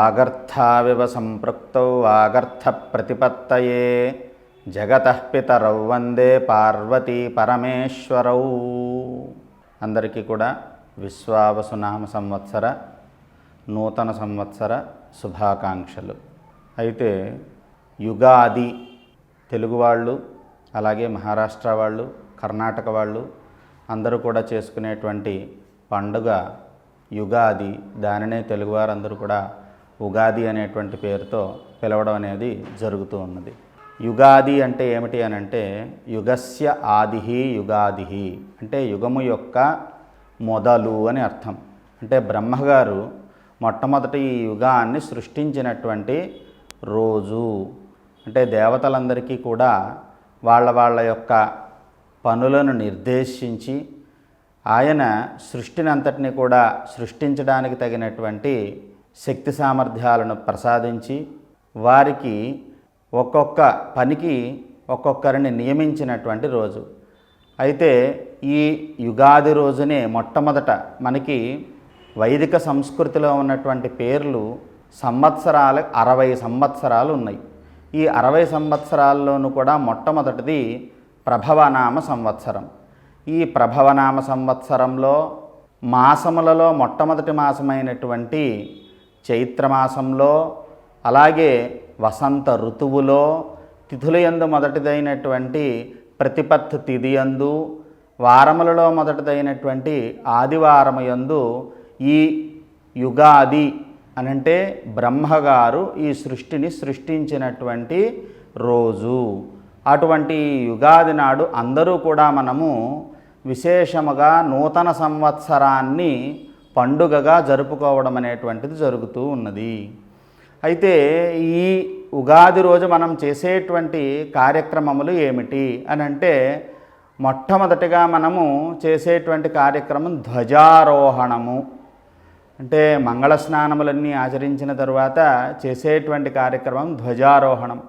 వాగర్థావివ సంపృక్తౌ వాగర్థ ప్రతిపత్తయే జగతః పితరౌ వందే పార్వతీ పరమేశ్వరౌ. అందరికీ కూడా విశ్వావసునామ సంవత్సర నూతన సంవత్సర శుభాకాంక్షలు. అయితే యుగాది తెలుగు వాళ్ళు, అలాగే మహారాష్ట్ర వాళ్ళు, కర్ణాటక వాళ్ళు అందరూ కూడా చేసుకునేటువంటి పండుగ యుగాది. దానినే తెలుగువారందరూ కూడా ఉగాది అనేటువంటి పేరుతో పిలవడం అనేది జరుగుతూ ఉన్నది. యుగాది అంటే ఏమిటి అని అంటే యుగస్య ఆదిహి యుగాదిహి అంటే యుగము యొక్క మొదలు అని అర్థం. అంటే బ్రహ్మగారు మొట్టమొదటి ఈ యుగాన్ని సృష్టించినటువంటి రోజు. అంటే దేవతలందరికీ కూడా వాళ్ళ యొక్క పనులను నిర్దేశించి ఆయన సృష్టిని అంతటిని కూడా సృష్టించడానికి తగినటువంటి శక్తి సామర్థ్యాలను ప్రసాదించి వారికి ఒక్కొక్క పనికి ఒక్కొక్కరిని నియమించినటువంటి రోజు. అయితే ఈ యుగాది రోజునే మొట్టమొదట మనకి వైదిక సంస్కృతిలో ఉన్నటువంటి పేర్లు సంవత్సరాలు 60 సంవత్సరాలు ఉన్నాయి. ఈ 60 సంవత్సరాల్లోనూ కూడా మొట్టమొదటిది ప్రభవనామ సంవత్సరం. ఈ ప్రభవనామ సంవత్సరంలో మాసములలో మొట్టమొదటి మాసమైనటువంటి చైత్రమాసంలో, అలాగే వసంత ఋతువులో తిథుల యందు మొదటిదైనటువంటి ప్రతిపత్ తిథి యందు, వారములలో మొదటిదైనటువంటి ఆదివారము యందు ఈ యుగాది అనంటే బ్రహ్మగారు ఈ సృష్టిని సృష్టించినటువంటి రోజు. అటువంటి యుగాది నాడు అందరూ కూడా మనము విశేషముగా నూతన సంవత్సరాన్ని పండుగగా జరుపుకోవడం అనేటువంటిది జరుగుతూ ఉన్నది. అయితే ఈ ఉగాది రోజు మనం చేసేటువంటి కార్యక్రమములు ఏమిటి అని అంటే మొట్టమొదటిగా మనము చేసేటువంటి కార్యక్రమం ధ్వజారోహణము. అంటే మంగళ స్నానములన్నీ ఆచరించిన తరువాత చేసేటువంటి కార్యక్రమం ధ్వజారోహణం.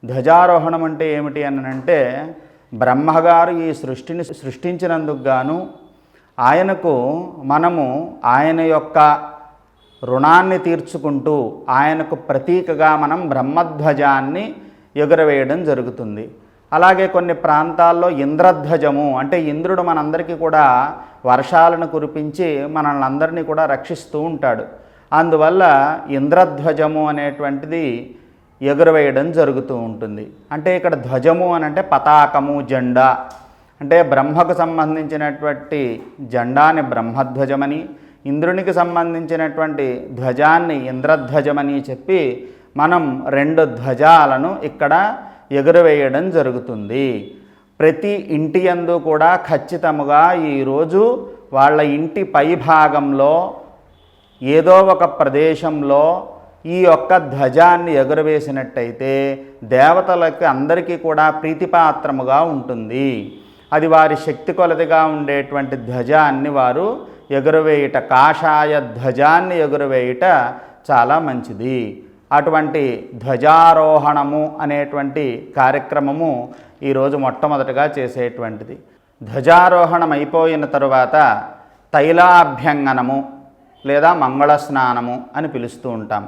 ధ్వజారోహణం అంటే ఏమిటి అని అంటే బ్రహ్మగారు ఈ సృష్టిని సృష్టించినందుకు గాను ఆయనకు మనము ఆయన యొక్క రుణాన్ని తీర్చుకుంటూ ఆయనకు ప్రతీకగా మనం బ్రహ్మధ్వజాన్ని ఎగురవేయడం జరుగుతుంది. అలాగే కొన్ని ప్రాంతాల్లో ఇంద్రధ్వజము అంటే ఇంద్రుడు మనందరికీ కూడా వర్షాలను కురిపించి మనల్ని అందరినీ కూడా రక్షిస్తూ ఉంటాడు. అందువల్ల ఇంద్రధ్వజము అనేటువంటిది ఎగురవేయడం జరుగుతూ ఉంటుంది. అంటే ఇక్కడ ధ్వజము అని అంటే పతాకము, జెండా. అంటే బ్రహ్మకు సంబంధించినటువంటి జెండాని బ్రహ్మధ్వజమని, ఇంద్రునికి సంబంధించినటువంటి ధ్వజాన్ని ఇంద్రధ్వజమని చెప్పి మనం 2 ధ్వజాలను ఇక్కడ ఎగురవేయడం జరుగుతుంది. ప్రతి ఇంటి యందు కూడా ఖచ్చితముగా ఈరోజు వాళ్ళ ఇంటి పైభాగంలో ఏదో ఒక ప్రదేశంలో ఈ యొక్క ధ్వజాన్ని ఎగురవేసినట్టయితే దేవతలకి అందరికీ కూడా ప్రీతిపాత్రముగా ఉంటుంది. అది వారి శక్తి కొలదిగా ఉండేటువంటి ధ్వజాన్ని వారు ఎగురవేయుట, కాషాయ ధ్వజాన్ని ఎగురవేయుట చాలా మంచిది. అటువంటి ధ్వజారోహణము అనేటువంటి కార్యక్రమము ఈరోజు మొట్టమొదటిగా చేసేటువంటిది. ధ్వజారోహణం అయిపోయిన తరువాత తైలాభ్యంగనము లేదా మంగళ స్నానము అని పిలుస్తూ ఉంటాం.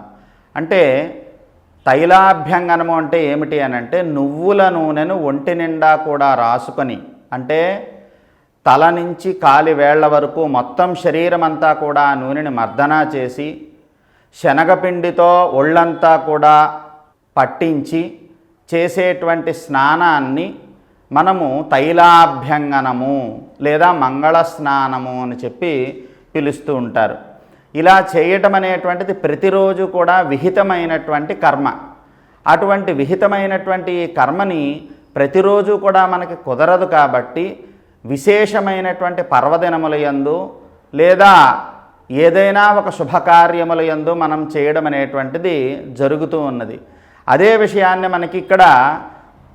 అంటే తైలాభ్యంగనము అంటే ఏమిటి అని అంటే నువ్వుల నూనెను ఒంటి నిండా కూడా రాసుకొని, అంటే తల నుంచి కాలి వేళ్ల వరకు మొత్తం శరీరం అంతా కూడా ఆ నూనెని మర్దనా చేసి శనగపిండితో ఒళ్ళంతా కూడా పట్టించి చేసేటువంటి స్నానాన్ని మనము తైలాభ్యంగనము లేదా మంగళ స్నానము అని చెప్పి పిలుస్తూ ఉంటారు. ఇలా చేయటం అనేటువంటిది ప్రతిరోజు కూడా విహితమైనటువంటి కర్మ. అటువంటి విహితమైనటువంటి ఈ కర్మని ప్రతిరోజు కూడా మనకి కుదరదు కాబట్టి విశేషమైనటువంటి పర్వదినముల యందు లేదా ఏదైనా ఒక శుభకార్యముల యందు మనం చేయడం అనేటువంటిది జరుగుతూ ఉన్నది. అదే విషయాన్ని మనకి ఇక్కడ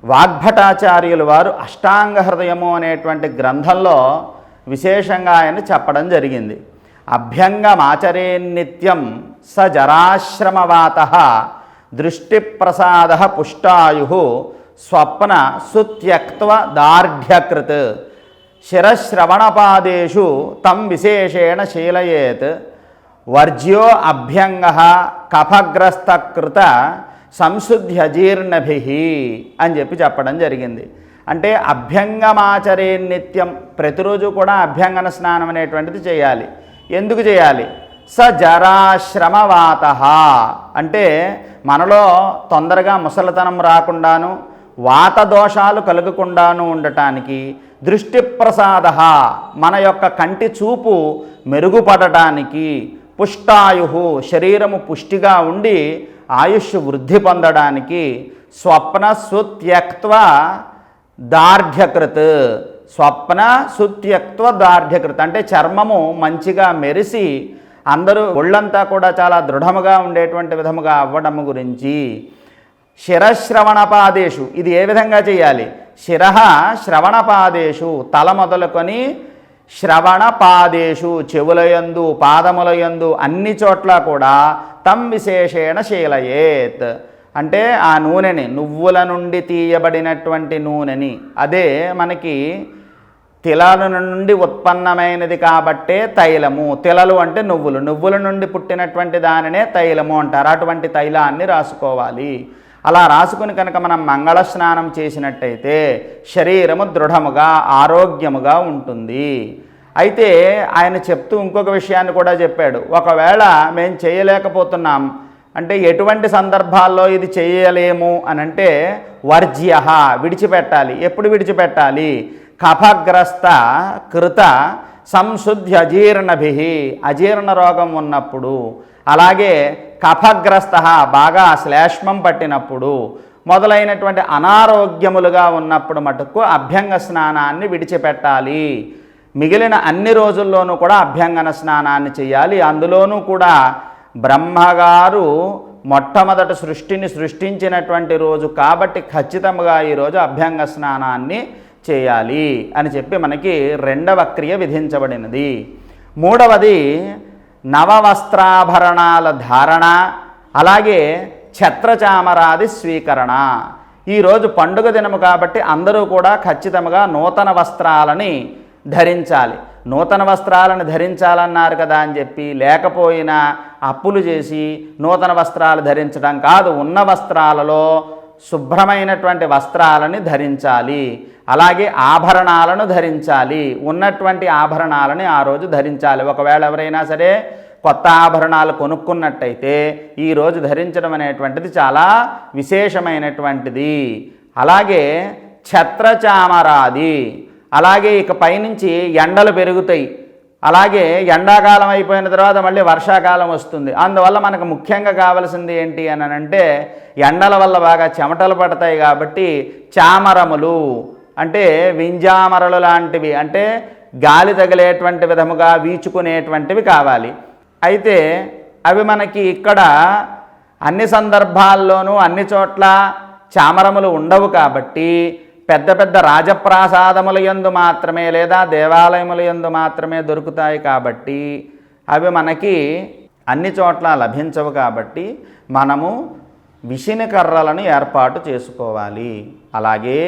వాగ్భటాచార్యులు వారు అష్టాంగ హృదయము అనేటువంటి గ్రంథంలో విశేషంగా ఆయన చెప్పడం జరిగింది. అభ్యంగమాచరే నిత్యం స జరాశ్రమవాతః దృష్టిప్రసాద పుష్టాయు స్వప్న సుత్యక్త్వ దార్ఢ్యకృత్ శిరశ్రవణపాదేషు తం విశేషేణ శీలయేత్ వర్జ్యో అభ్యంగ కఫగ్రస్త కృత సంశుద్ధ్యజీర్ణభి అని చెప్పడం జరిగింది. అంటే అభ్యంగమాచరే నిత్యం, ప్రతిరోజు కూడా అభ్యంగన స్నానం అనేటువంటిది చేయాలి. ఎందుకు చేయాలి? స జరాశ్రమవాత, అంటే మనలో తొందరగా ముసలితనం రాకుండాను, వాత దోషాలు కలగకుండాను ఉండటానికి, దృష్టి ప్రసాద, మన యొక్క కంటి చూపు మెరుగుపడటానికి, పుష్టాయు, శరీరము పుష్టిగా ఉండి ఆయుష్ వృద్ధి పొందడానికి, స్వప్న సుత్యక్త్వ దార్ఢ్యకృత్, స్వప్న సుత్యక్త్వ దార్ఢ్యకృత్ అంటే చర్మము మంచిగా మెరిసి అందరూ ఒళ్ళంతా కూడా చాలా దృఢముగా ఉండేటువంటి విధముగా అవ్వడము గురించి, శిరశ్రవణపాదేషు, ఇది ఏ విధంగా చేయాలి? శిరః శ్రవణపాదేషు, తల మొదలుకొని శ్రవణపాదేషు, చెవులయందు పాదములయందు అన్ని చోట్ల కూడా తం విశేషేణ శీలయేత్, అంటే ఆ నూనెని, నువ్వుల నుండి తీయబడినటువంటి నూనెని, అదే మనకి తిలల నుండి ఉత్పన్నమైనది కాబట్టే తైలము, తిలలు అంటే నువ్వులు, నువ్వుల నుండి పుట్టినటువంటి దానినే తైలము అంటారు. అటువంటి తైలాన్ని రాసుకోవాలి. అలా రాసుకుని కనుక మనం మంగళ స్నానం చేసినట్టయితే శరీరము దృఢముగా ఆరోగ్యముగా ఉంటుంది. అయితే ఆయన చెప్తూ ఇంకొక విషయాన్ని కూడా చెప్పాడు. ఒకవేళ మేము చేయలేకపోతున్నాం అంటే ఎటువంటి సందర్భాల్లో ఇది చేయలేము అని అంటే వర్జ్య, విడిచిపెట్టాలి. ఎప్పుడు విడిచిపెట్టాలి? కఫగ్రస్త కృత సంశుద్ధి అజీర్ణభి, అజీర్ణ రోగం ఉన్నప్పుడు, అలాగే కఫగ్రస్త బాగా శ్లేష్మం పట్టినప్పుడు, మొదలైనటువంటి అనారోగ్యములుగా ఉన్నప్పుడు మటుకు అభ్యంగ స్నానాన్ని విడిచిపెట్టాలి. మిగిలిన అన్ని రోజుల్లోనూ కూడా అభ్యంగన స్నానాన్ని చేయాలి. అందులోనూ కూడా బ్రహ్మగారు మొట్టమొదటి సృష్టిని సృష్టించినటువంటి రోజు కాబట్టి ఖచ్చితంగా ఈరోజు అభ్యంగ స్నానాన్ని చేయాలి అని చెప్పి మనకి రెండవ క్రియ విధించబడినది. మూడవది నవవస్త్రాభరణాల ధారణ, అలాగే ఛత్రచామరాది స్వీకరణ. ఈరోజు పండుగ దినము కాబట్టి అందరూ కూడా ఖచ్చితంగా నూతన వస్త్రాలని ధరించాలి. నూతన వస్త్రాలను ధరించాలన్నారు కదా అని చెప్పి లేకపోయినా అప్పులు చేసి నూతన వస్త్రాలు ధరించడం కాదు, ఉన్న వస్త్రాలలో శుభ్రమైనటువంటి వస్త్రాలని ధరించాలి. అలాగే ఆభరణాలను ధరించాలి. ఉన్నటువంటి ఆభరణాలని ఆ రోజు ధరించాలి. ఒకవేళ ఎవరైనా సరే కొత్త ఆభరణాలు కొనుక్కున్నట్టయితే ఈరోజు ధరించడం అనేటువంటిది చాలా విశేషమైనటువంటిది. అలాగే ఛత్రచామరాది, అలాగే ఇక పైనుంచి ఎండలు పెరుగుతాయి. అలాగే ఎండాకాలం అయిపోయిన తర్వాత మళ్ళీ వర్షాకాలం వస్తుంది. అందువల్ల మనకు ముఖ్యంగా కావాల్సింది ఏంటి అని అంటే ఎండల వల్ల బాగా చెమటలు పడతాయి కాబట్టి చామరములు అంటే వింజామరలు లాంటివి, అంటే గాలి తగిలేటువంటి విధముగా వీచుకునేటువంటివి కావాలి. అయితే అవి మనకి ఇక్కడ అన్ని సందర్భాల్లోనూ అన్ని చోట్ల చామరములు ఉండవు కాబట్టి పెద్ద పెద్ద రాజప్రాసాదముల యందు మాత్రమే లేదా దేవాలయముల యందు మాత్రమే దొరుకుతాయి కాబట్టి అవి మనకి అన్ని చోట్ల లభించవు. కాబట్టి మనము విసిని కర్రలను ఏర్పాటు చేసుకోవాలి. అలాగే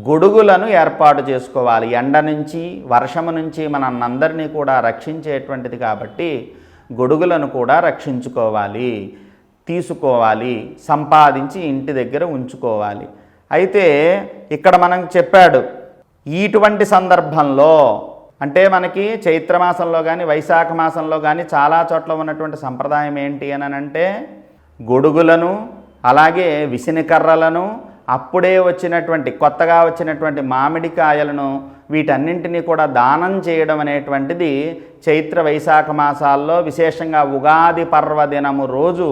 గొడుగులను ఏర్పాటు చేసుకోవాలి. ఎండ నుంచి వర్షము నుంచి మనందరినీ కూడా రక్షించేటువంటిది కాబట్టి గొడుగులను కూడా రక్షించుకోవాలి, తీసుకోవాలి, సంపాదించి ఇంటి దగ్గర ఉంచుకోవాలి. అయితే ఇక్కడ మనం చెప్పాడు ఇటువంటి సందర్భంలో అంటే మనకి చైత్రమాసంలో కానీ వైశాఖ మాసంలో కానీ చాలా చోట్ల ఉన్నటువంటి సంప్రదాయం ఏంటి అని అంటే గొడుగులను అలాగే విసినికర్రలను అప్పుడే వచ్చినటువంటి కొత్తగా వచ్చినటువంటి మామిడికాయలను వీటన్నింటినీ కూడా దానం చేయడం అనేటువంటిది చైత్ర వైశాఖ మాసాల్లో విశేషంగా ఉగాది పర్వదినము రోజు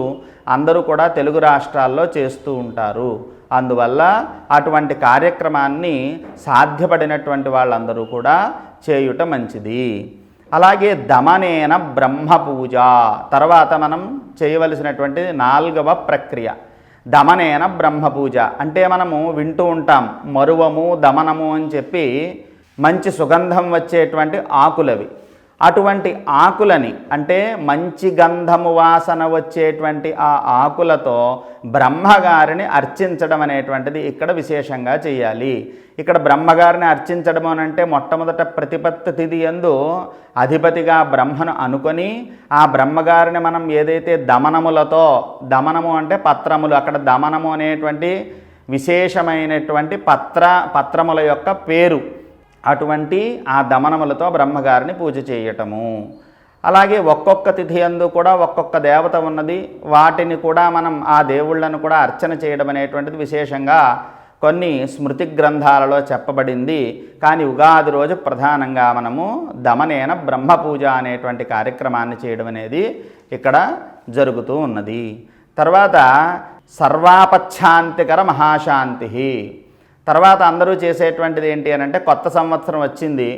అందరూ కూడా తెలుగు రాష్ట్రాల్లో చేస్తూ ఉంటారు. అందువల్ల అటువంటి కార్యక్రమాన్ని సాధ్యపడినటువంటి వాళ్ళందరూ కూడా చేయుట మంచిది. అలాగే దమనేన బ్రహ్మ పూజ తర్వాత మనం చేయవలసినటువంటి 4వ ప్రక్రియ దమనేన బ్రహ్మ పూజ. అంటే మనము వింటూ ఉంటాం మరువము దమనము అని చెప్పి మంచి సుగంధం వచ్చేటువంటి ఆకులవి. అటువంటి ఆకులని అంటే మంచి గంధము వాసన వచ్చేటువంటి ఆ ఆకులతో బ్రహ్మగారిని అర్చించడం అనేటువంటిది ఇక్కడ విశేషంగా చేయాలి. ఇక్కడ బ్రహ్మగారిని అర్చించడం అనంటే మొట్టమొదట ప్రతిపత్తి తిథి యందు అధిపతిగా బ్రహ్మను అనుకొని ఆ బ్రహ్మగారిని మనం ఏదైతే దమనములతో, దమనము అంటే పత్రములు, అక్కడ దమనము అనేటువంటి విశేషమైనటువంటి పత్రముల యొక్క పేరు, అటువంటి ఆ దమనములతో బ్రహ్మగారిని పూజ చేయటము. అలాగే ఒక్కొక్క తిథి యందు కూడా ఒక్కొక్క దేవత ఉన్నది, వాటిని కూడా మనం ఆ దేవుళ్ళను కూడా అర్చన చేయడం అనేటువంటిది విశేషంగా కొన్ని స్మృతి గ్రంథాలలో చెప్పబడింది. కానీ ఉగాది రోజు ప్రధానంగా మనము దమనేన బ్రహ్మ పూజ అనేటువంటి కార్యక్రమాన్ని చేయడం అనేది ఇక్కడ జరుగుతూ ఉన్నది. తర్వాత సర్వాపచ్ఛాంతికర మహాశాంతి. తర్వాత అందరూ చేసేటువంటిది ఏంటి అని అంటే, కొత్త సంవత్సరం వచ్చింది,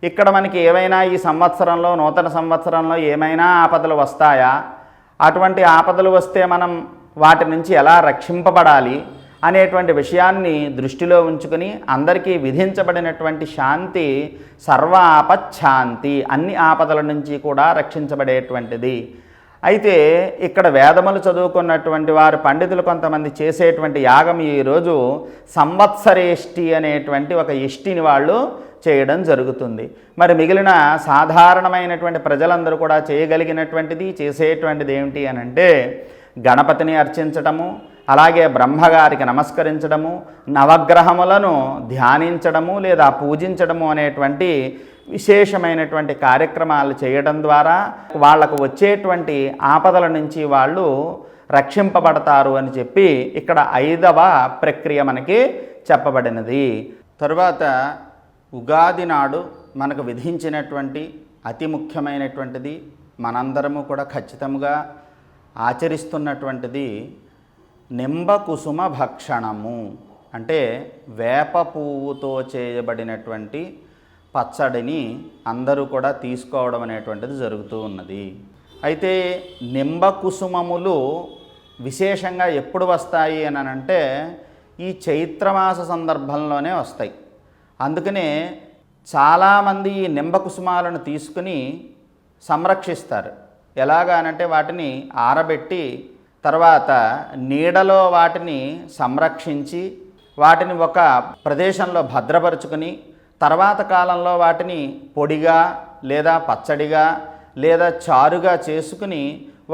ఇక్కడ మనకి ఏమైనా ఈ సంవత్సరంలో, నూతన సంవత్సరంలో ఏమైనా ఆపదలు వస్తాయా, అటువంటి ఆపదలు వస్తే మనం వాటి నుంచి ఎలా రక్షింపబడాలి అనేటువంటి విషయాన్ని దృష్టిలో ఉంచుకొని అందరికీ విధించబడినటువంటి శాంతి సర్వ ఆపచ్ఛాంతి, అన్ని ఆపదల నుంచి కూడా రక్షించబడేటువంటిది. అయితే ఇక్కడ వేదములు చదువుకున్నటువంటి వారు పండితులు కొంతమంది చేసేటువంటి యాగం ఈరోజు సంవత్సరేష్టి అనేటువంటి ఒక ఇష్టిని వాళ్ళు చేయడం జరుగుతుంది. మరి మిగిలిన సాధారణమైనటువంటి ప్రజలందరూ కూడా చేయగలిగినటువంటిది, చేసేటువంటిది ఏమిటి అని అంటే గణపతిని అర్చించడము, అలాగే బ్రహ్మగారికి నమస్కరించడము, నవగ్రహములను ధ్యానించడము లేదా పూజించడము అనేటువంటి విశేషమైనటువంటి కార్యక్రమాలు చేయడం ద్వారా వాళ్లకు వచ్చేటువంటి ఆపదల నుంచి వాళ్ళు రక్షింపబడతారు అని చెప్పి ఇక్కడ 5వ ప్రక్రియ మనకి చెప్పబడినది. తరువాత ఉగాది నాడు మనకు విధించినటువంటి అతి ముఖ్యమైనటువంటిది, మనందరము కూడా ఖచ్చితంగా ఆచరిస్తున్నటువంటిది నింబకుసుమ భక్షణము. అంటే వేప పువ్వుతో చేయబడినటువంటి పచ్చడిని అందరూ కూడా తీసుకోవడం అనేటువంటిది జరుగుతూ ఉన్నది. అయితే నింబకుసుమములు విశేషంగా ఎప్పుడు వస్తాయి అని అంటే ఈ చైత్రమాస సందర్భంలోనే వస్తాయి. అందుకనే చాలామంది ఈ నింబకుసుమాలను తీసుకుని సంరక్షిస్తారు. ఎలాగానంటే వాటిని ఆరబెట్టి తర్వాత నీడలో వాటిని సంరక్షించి వాటిని ఒక ప్రదేశంలో భద్రపరుచుకొని తర్వాత కాలంలో వాటిని పొడిగా లేదా పచ్చడిగా లేదా చారుగా చేసుకుని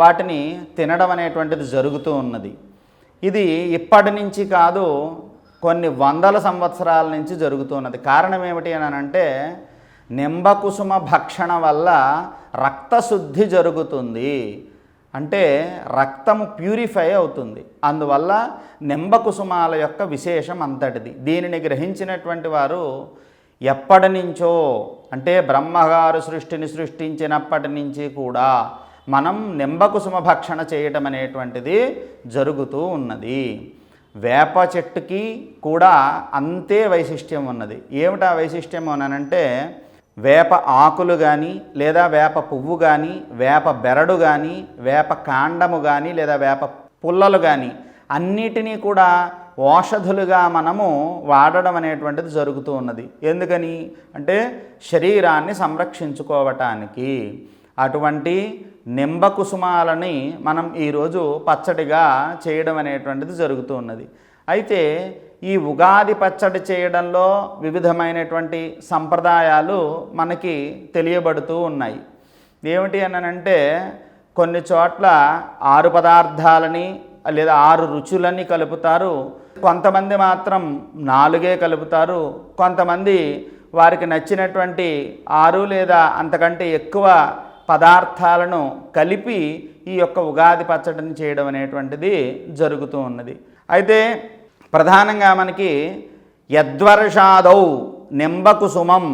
వాటిని తినడం అనేటువంటిది జరుగుతూ ఉన్నది. ఇది ఇప్పటి నుంచి కాదు, కొన్ని వందల సంవత్సరాల నుంచి జరుగుతున్నది. కారణం ఏమిటి అని అంటే నింబకుసుమ భక్షణ వల్ల రక్తశుద్ధి జరుగుతుంది, అంటే రక్తము ప్యూరిఫై అవుతుంది. అందువల్ల నింబకుసుమాల యొక్క విశేషం అంతటిది. దీనిని గ్రహించినటువంటి వారు ఎప్పటి నుంచో, అంటే బ్రహ్మగారు సృష్టిని సృష్టించినప్పటి నుంచి కూడా మనం నింబకుసుమ భక్షణ చేయటం అనేటువంటిది జరుగుతూ ఉన్నది. వేప చెట్టుకి కూడా అంతే వైశిష్ట్యం ఉన్నది. ఏమిటా వైశిష్ట్యం అనంటే వేప ఆకులు కానీ లేదా వేప పువ్వు కానీ వేప బెరడు కానీ వేప కాండము కానీ లేదా వేప పుల్లలు కానీ అన్నిటినీ కూడా ఔషధులుగా మనము వాడడం అనేటువంటిది జరుగుతూ ఉన్నది. ఎందుకని అంటే శరీరాన్ని సంరక్షించుకోవటానికి. అటువంటి నింబకుసుమాలని మనం ఈరోజు పచ్చడిగా చేయడం అనేటువంటిది జరుగుతూ ఉన్నది. అయితే ఈ ఉగాది పచ్చడి చేయడంలో వివిధమైనటువంటి సంప్రదాయాలు మనకి తెలియబడుతూ ఉన్నాయి. ఏమిటి అనంటే కొన్ని చోట్ల 6 పదార్థాలని లేదా 6 రుచులని కలుపుతారు, కొంతమంది మాత్రం 4 కలుపుతారు, కొంతమంది వారికి నచ్చినటువంటి 6 లేదా అంతకంటే ఎక్కువ పదార్థాలను కలిపి ఈ యొక్క ఉగాది పచ్చడిని చేయడం అనేటువంటిది జరుగుతూ ఉన్నది. అయితే ప్రధానంగా మనకి యద్వర్షాదౌ నింబకుసుమం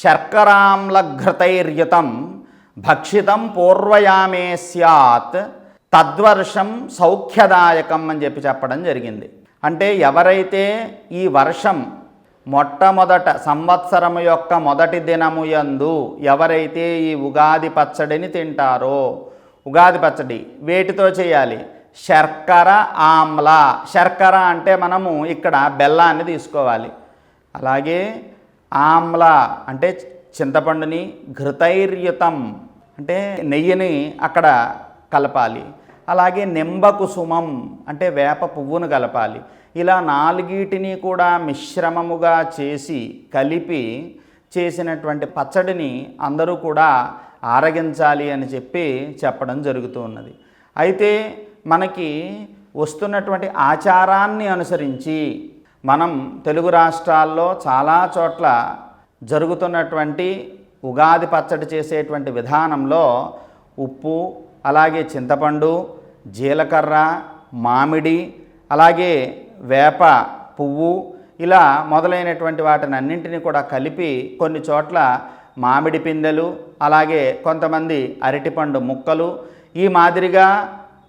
శర్కరామ్లఘృతైర్యుతం భక్షితం పూర్వయామే స్యాత్ తద్వర్షం సౌఖ్యదాయకం అని చెప్పడం జరిగింది. అంటే ఎవరైతే ఈ వర్షం మొట్టమొదట సంవత్సరం యొక్క మొదటి దినము యందు ఎవరైతే ఈ ఉగాది పచ్చడిని తింటారో, ఉగాది పచ్చడి వేటితో చేయాలి? శర్కర ఆమ్ల. శర్కర అంటే మనము ఇక్కడ బెల్లాన్ని తీసుకోవాలి, అలాగే ఆమ్ల అంటే చింతపండుని ఘృతైర్యుతం అంటే నెయ్యిని అక్కడ కలపాలి. అలాగే నింబకుసుమం అంటే వేప పువ్వును కలపాలి. ఇలా నాలుగిటిని కూడా మిశ్రమముగా చేసి కలిపి చేసినటువంటి పచ్చడిని అందరూ కూడా ఆరగించాలి అని చెప్పడం జరుగుతూ ఉన్నది. అయితే మనకి వస్తున్నటువంటి ఆచారాన్ని అనుసరించి మనం తెలుగు రాష్ట్రాల్లో చాలా చోట్ల జరుగుతున్నటువంటి ఉగాది పచ్చడి చేసేటువంటి విధానంలో ఉప్పు, అలాగే చింతపండు, జీలకర్ర, మామిడి, అలాగే వేప పువ్వు ఇలా మొదలైనటువంటి వాటిని అన్నింటినీ కూడా కలిపి కొన్ని చోట్ల మామిడి పిందెలు, అలాగే కొంతమంది అరటిపండు ముక్కలు ఈ మాదిరిగా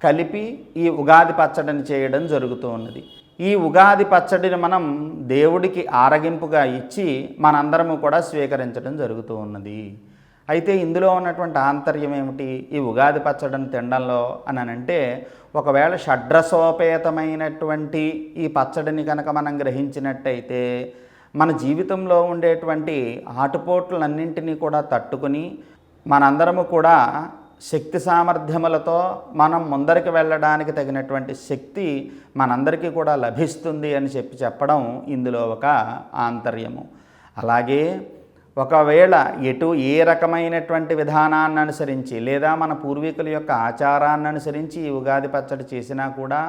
కలిపి ఈ ఉగాది పచ్చడిని చేయడం జరుగుతూ ఉన్నది. ఈ ఉగాది పచ్చడిని మనం దేవుడికి ఆరగింపుగా ఇచ్చి మనందరము కూడా స్వీకరించడం జరుగుతూ ఉన్నది. అయితే ఇందులో ఉన్నటువంటి ఆంతర్యం ఏమిటి? ఈ ఉగాది పచ్చడిని తినడంలో అని అంటే, ఒకవేళ షడ్రసోపేతమైనటువంటి ఈ పచ్చడిని కనుక మనం గ్రహించినట్టయితే మన జీవితంలో ఉండేటువంటి ఆటుపోట్లన్నింటినీ కూడా తట్టుకుని మనందరము కూడా శక్తి సామర్థ్యములతో మనం ముందరికి వెళ్ళడానికి తగినటువంటి శక్తి మనందరికీ కూడా లభిస్తుంది అని చెప్పడం ఇందులో ఒక ఆంతర్యము. అలాగే ఒకవేళ ఏ రకమైనటువంటి విధానాన్ని అనుసరించి లేదా మన పూర్వీకుల యొక్క ఆచారాన్ని అనుసరించి ఈ ఉగాది పచ్చడి చేసినా కూడా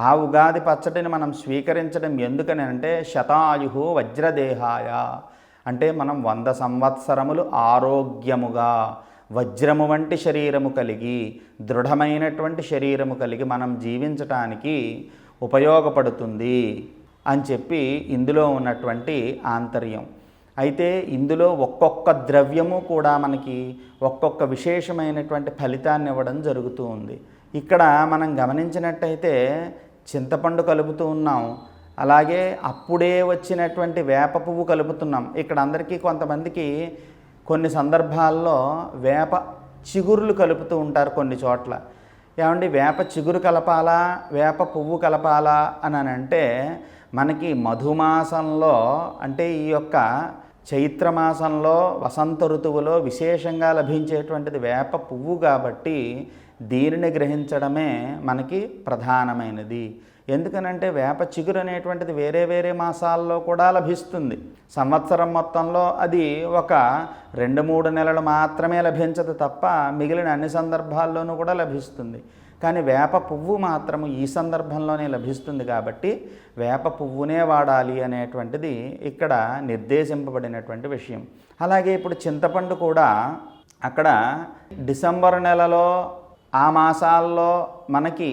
ఆ ఉగాది పచ్చడిని మనం స్వీకరించడం ఎందుకని అంటే శతాయు వజ్రదేహాయ అంటే మనం 100 సంవత్సరములు ఆరోగ్యముగా వజ్రము వంటి శరీరము కలిగి దృఢమైనటువంటి శరీరము కలిగి మనం జీవించటానికి ఉపయోగపడుతుంది అని ఇందులో ఉన్నటువంటి ఆంతర్యం. అయితే ఇందులో ఒక్కొక్క ద్రవ్యము కూడా మనకి ఒక్కొక్క విశేషమైనటువంటి ఫలితాన్ని ఇవ్వడం జరుగుతూ ఉంది. ఇక్కడ మనం గమనించినట్టయితే చింతపండు కలుపుతూ ఉన్నాం, అలాగే అప్పుడే వచ్చినటువంటి వేప పువ్వు కలుపుతున్నాం. ఇక్కడ అందరికీ కొంతమందికి కొన్ని సందర్భాల్లో వేప చిగురులు కలుపుతూ ఉంటారు కొన్ని చోట్ల. ఏమండి వేప చిగురు కలపాలా వేప పువ్వు కలపాలా అని అంటే మనకి మధుమాసంలో అంటే ఈ యొక్క చైత్రమాసంలో వసంత ఋతువులో విశేషంగా లభించేటువంటిది వేప పువ్వు కాబట్టి దీనిని గ్రహించడమే మనకి ప్రధానమైనది. ఎందుకనంటే వేప చిగురు అనేటువంటిది వేరే వేరే మాసాల్లో కూడా లభిస్తుంది. సంవత్సరం మొత్తంలో అది ఒక 2-3 నెలలు మాత్రమే లభించదు తప్ప మిగిలిన అన్ని సందర్భాల్లోనూ కూడా లభిస్తుంది. కానీ వేప పువ్వు మాత్రము ఈ సందర్భంలోనే లభిస్తుంది కాబట్టి వేప పువ్వునే వాడాలి అనేటువంటిది ఇక్కడ నిర్దేశింపబడినటువంటి విషయం. అలాగే ఇప్పుడు చింతపండు కూడా అక్కడ డిసెంబర్ నెలలో ఆ మాసాల్లో మనకి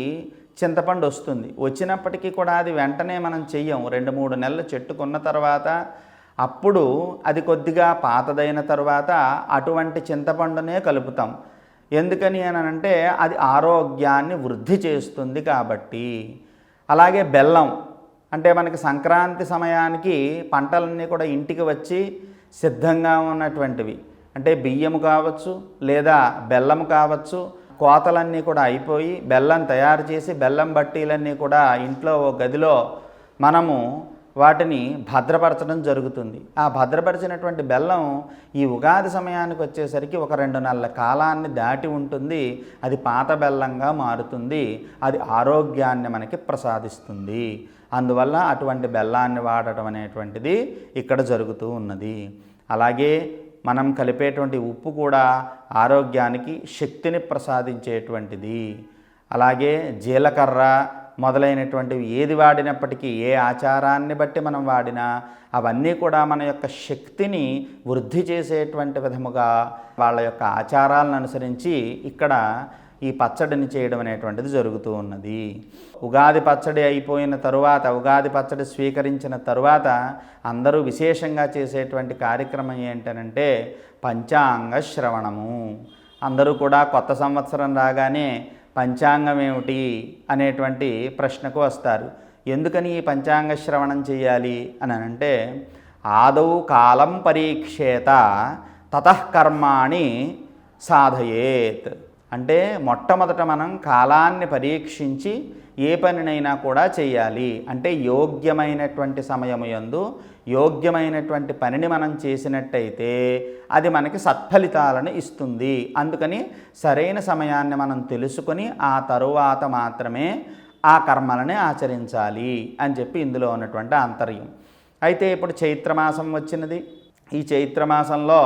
చింతపండు వస్తుంది. వచ్చినప్పటికీ కూడా అది వెంటనే మనం చెయ్యం. 2-3 నెలలు చెట్టుకున్న తర్వాత అప్పుడు అది కొద్దిగా పాతదైన తర్వాత అటువంటి చింతపండునే కలుపుతాం. ఎందుకని అని అంటే అది ఆరోగ్యాన్ని వృద్ధి చేస్తుంది కాబట్టి. అలాగే బెల్లం అంటే మనకి సంక్రాంతి సమయానికి పంటలన్నీ కూడా ఇంటికి వచ్చి సిద్ధంగా ఉన్నటువంటివి అంటే బియ్యము కావచ్చు లేదా బెల్లము కావచ్చు, కోతలన్నీ కూడా అయిపోయి బెల్లం తయారు చేసి బెల్లం బట్టీలన్నీ కూడా ఇంట్లో ఓ గదిలో మనము వాటిని భద్రపరచడం జరుగుతుంది. ఆ భద్రపరిచినటువంటి బెల్లం ఈ ఉగాది సమయానికి వచ్చేసరికి ఒక 2 నెలల కాలాన్ని దాటి ఉంటుంది. అది పాత బెల్లంగా మారుతుంది. అది ఆరోగ్యాన్ని మనకి ప్రసాదిస్తుంది. అందువల్ల అటువంటి బెల్లాన్ని వాడటం అనేటువంటిది ఇక్కడ జరుగుతూ ఉన్నది. అలాగే మనం కలిపేటువంటి ఉప్పు కూడా ఆరోగ్యానికి శక్తిని ప్రసాదించేటువంటిది. అలాగే జీలకర్ర మొదలైనటువంటివి ఏది వాడినప్పటికీ ఏ ఆచారాన్ని బట్టి మనం వాడినా అవన్నీ కూడా మన యొక్క శక్తిని వృద్ధి చేసేటువంటి విధముగా వాళ్ళ యొక్క ఆచారాలను అనుసరించి ఇక్కడ ఈ పచ్చడిని చేయడం అనేటువంటిది జరుగుతూ ఉన్నది. ఉగాది పచ్చడి అయిపోయిన తరువాత ఉగాది పచ్చడి స్వీకరించిన తరువాత అందరూ విశేషంగా చేసేటువంటి కార్యక్రమం ఏంటనంటే పంచాంగ శ్రవణము. అందరూ కూడా కొత్త సంవత్సరం రాగానే పంచాంగం ఏమిటి అనేటువంటి ప్రశ్నకు వస్తారు. ఎందుకని ఈ పంచాంగ శ్రవణం చేయాలి అని అంటే ఆదౌ కాలం పరీక్షేత తతః కర్మాణి సాధయేత్ అంటే మొట్టమొదట మనం కాలాన్ని పరీక్షించి ఏ పనినైనా కూడా చేయాలి. అంటే యోగ్యమైనటువంటి సమయము యందు యోగ్యమైనటువంటి పనిని మనం చేసినట్టయితే అది మనకి సత్ఫలితాలను ఇస్తుంది. అందుకని సరైన సమయాన్ని మనం తెలుసుకొని ఆ తరువాత మాత్రమే ఆ కర్మలని ఆచరించాలి అని చెప్పి ఇందులో ఉన్నటువంటి ఆంతర్యం. అయితే ఇప్పుడు చైత్రమాసం వచ్చినది. ఈ చైత్రమాసంలో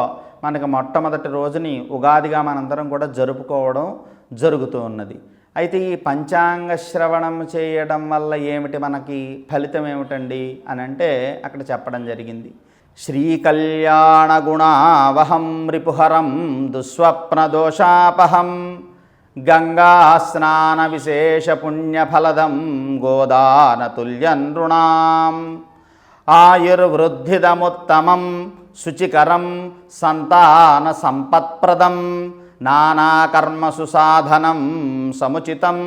మనకు మొట్టమొదటి రోజుని ఉగాదిగా మనందరం కూడా జరుపుకోవడం జరుగుతూ ఉన్నది. అయితే ఈ పంచాంగ శ్రవణం చేయడం వల్ల ఏమిటి, మనకి ఫలితం ఏమిటండి అని అంటే అక్కడ చెప్పడం జరిగింది. శ్రీకళ్యాణ గుణావహం రిపుహరం దుస్వప్నదోషాపహం గంగా స్నాన విశేష పుణ్యఫలదం గోదానతుల్యం నృణాం ఆయుర్వృద్ధిదముత్తమం శుచికరం సంతాన సంపత్ప్రదం నానాకర్మసు సాధనం సముచితం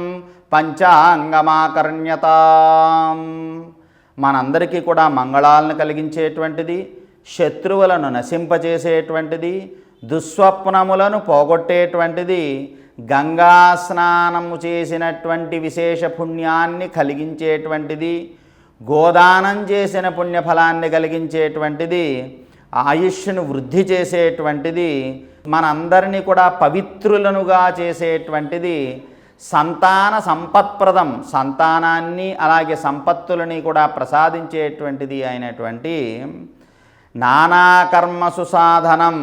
పంచాంగమాకర్ణ్యతాం. మనందరికీ కూడా మంగళాలను కలిగించేటువంటిది, శత్రువులను నశింపచేసేటువంటిది, దుస్వప్నములను పోగొట్టేటువంటిది, గంగా స్నానము చేసినటువంటి విశేష పుణ్యాన్ని కలిగించేటువంటిది, గోదానం చేసిన పుణ్యఫలాన్ని కలిగించేటువంటిది, ఆయుష్ను వృద్ధి చేసేటువంటిది, మనందరినీ కూడా పవిత్రులనుగా చేసేటువంటిది, సంతాన సంపత్ప్రదం సంతానాన్ని అలాగే సంపత్తులని కూడా ప్రసాదించేటువంటిది అయినటువంటి నానాకర్మసు సాధనం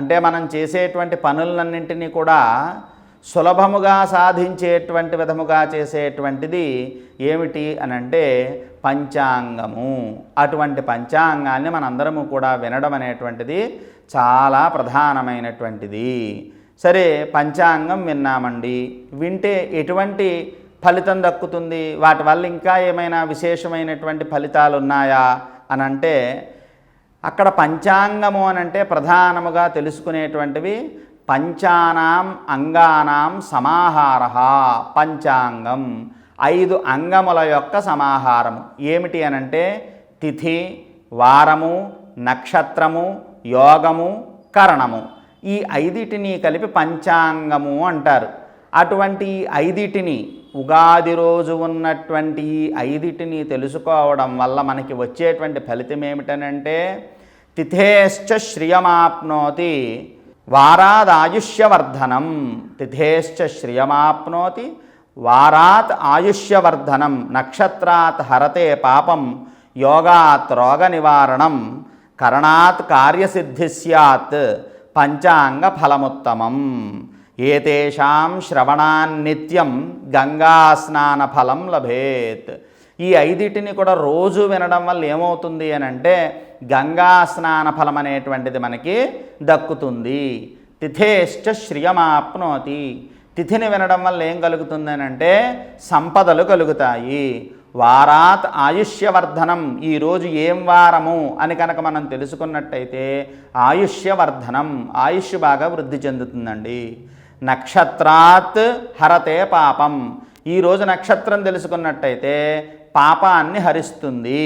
అంటే మనం చేసేటువంటి పనులన్నింటినీ కూడా సులభముగా సాధించేటువంటి విధముగా చేసేటువంటిది ఏమిటి అనంటే పంచాంగము. అటువంటి పంచాంగాన్ని మనందరము కూడా వినడం అనేటువంటిది చాలా ప్రధానమైనటువంటిది. సరే, పంచాంగం విన్నామండి, వింటే ఎటువంటి ఫలితం దక్కుతుంది, వాటి వల్ల ఇంకా ఏమైనా విశేషమైనటువంటి ఫలితాలు ఉన్నాయా అనంటే అక్కడ పంచాంగము అనంటే ప్రధానముగా తెలుసుకునేటువంటివి పంచానాం అంగానాం సమాహార. పంచాంగం 5 అంగముల యొక్క సమాహారము. ఏమిటి అనంటే తిథి, వారము, నక్షత్రము, యోగము, కరణము. ఈ 5టిని కలిపి పంచాంగము అంటారు. అటువంటి 5టిని ఉగాది రోజు ఉన్నటువంటి ఈ 5టిని తెలుసుకోవడం వల్ల మనకి వచ్చేటువంటి ఫలితం ఏమిటనంటే తిథేశ్చ శ్రియమాప్నోతి వారాద్ ఆయుష్యవర్ధనం. తిథేశ్చ శ్రియమాప్నోతి వారాత్ ఆయుష్యవర్ధనం నక్షత్రాత్ హరతే పాపం యోగాత్ రోగ నివారణం కరణాత్ కార్యసిద్ధి స్యాత్ పంచాంగ ఫలముత్తమం. ఏతేషాం శ్రవణాన్నిత్యం గంగా స్నాన ఫలం లభేత్. ఈ 5టిని కూడా రోజు వినడం వల్ల ఏమవుతుంది అని అంటే గంగా స్నాన ఫలం అనేటువంటిది మనకి దక్కుతుంది. తిథేశ్చ శ్రియమాప్నోతి. తిథిని వినడం వల్ల ఏం కలుగుతుంది అని అంటే సంపదలు కలుగుతాయి. వారాత్ ఆయుష్యవర్ధనం. ఈరోజు ఏం వారము అని కనుక మనం తెలుసుకున్నట్టయితే ఆయుష్యవర్ధనం, ఆయుష్ బాగా వృద్ధి చెందుతుందండి. నక్షత్రాత్ హరతే పాపం. ఈరోజు నక్షత్రం తెలుసుకున్నట్టయితే పాపాన్ని హరిస్తుంది.